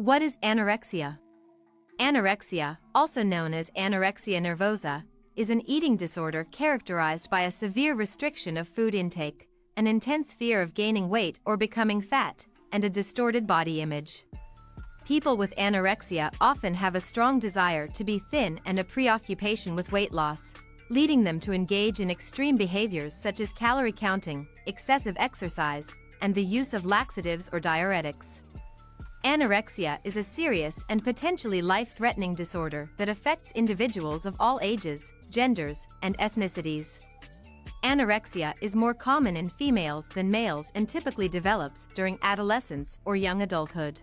What is anorexia? Anorexia, also known as anorexia nervosa, is an eating disorder characterized by a severe restriction of food intake, an intense fear of gaining weight or becoming fat, and a distorted body image. People with anorexia often have a strong desire to be thin and a preoccupation with weight loss, leading them to engage in extreme behaviors such as calorie counting, excessive exercise, and the use of laxatives or diuretics. Anorexia is a serious and potentially life-threatening disorder that affects individuals of all ages, genders, and ethnicities. Anorexia is more common in females than males and typically develops during adolescence or young adulthood.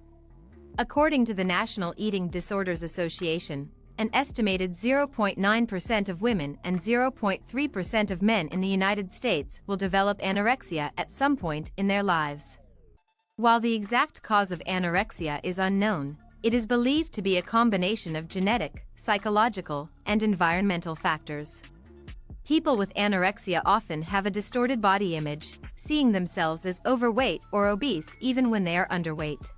According to the National Eating Disorders Association, an estimated 0.9% of women and 0.3% of men in the United States will develop anorexia at some point in their lives. While the exact cause of anorexia is unknown, it is believed to be a combination of genetic, psychological, and environmental factors. People with anorexia often have a distorted body image, seeing themselves as overweight or obese even when they are underweight.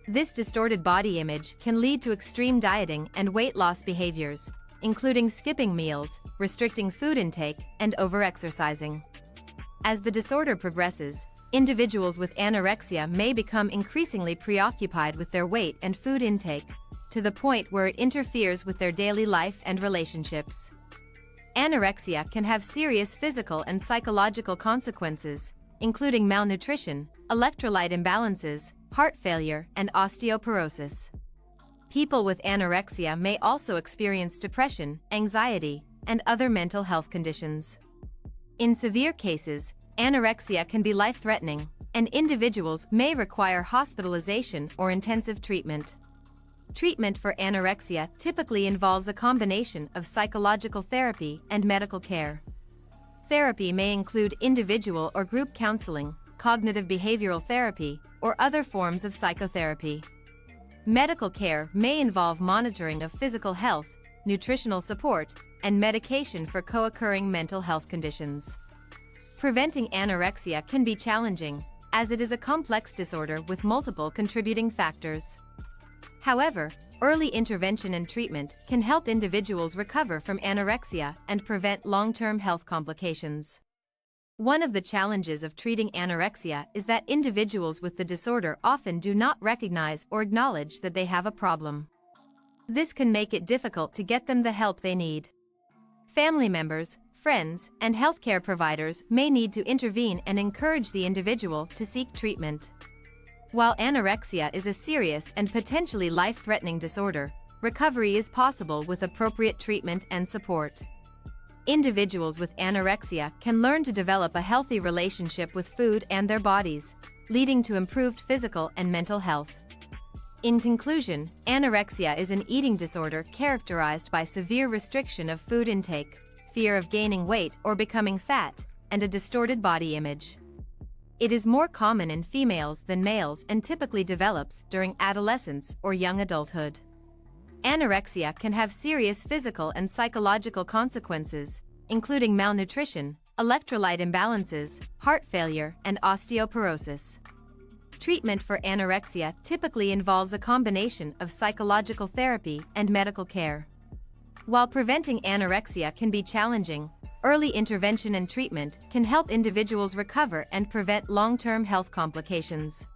This distorted body image can lead to extreme dieting and weight loss behaviors, including skipping meals, restricting food intake, and overexercising. As the disorder progresses, individuals with anorexia may become increasingly preoccupied with their weight and food intake, to the point where it interferes with their daily life and relationships. Anorexia can have serious physical and psychological consequences, including malnutrition, electrolyte imbalances, heart failure, and osteoporosis. People with anorexia may also experience depression, anxiety, and other mental health conditions. In severe cases, anorexia can be life-threatening, and individuals may require hospitalization or intensive treatment. Treatment for anorexia typically involves a combination of psychological therapy and medical care. Therapy may include individual or group counseling, cognitive behavioral therapy, or other forms of psychotherapy. Medical care may involve monitoring of physical health, nutritional support, and medication for co-occurring mental health conditions. Preventing anorexia can be challenging, as it is a complex disorder with multiple contributing factors. However, early intervention and treatment can help individuals recover from anorexia and prevent long-term health complications. One of the challenges of treating anorexia is that individuals with the disorder often do not recognize or acknowledge that they have a problem. This can make it difficult to get them the help they need. Family members, friends, and healthcare providers may need to intervene and encourage the individual to seek treatment. While anorexia is a serious and potentially life-threatening disorder, recovery is possible with appropriate treatment and support. Individuals with anorexia can learn to develop a healthy relationship with food and their bodies, leading to improved physical and mental health. In conclusion, anorexia is an eating disorder characterized by severe restriction of food intake, fear of gaining weight or becoming fat, and a distorted body image. It is more common in females than males and typically develops during adolescence or young adulthood. Anorexia can have serious physical and psychological consequences, including malnutrition, electrolyte imbalances, heart failure, and osteoporosis. Treatment for anorexia typically involves a combination of psychological therapy and medical care. While preventing anorexia can be challenging, early intervention and treatment can help individuals recover and prevent long-term health complications.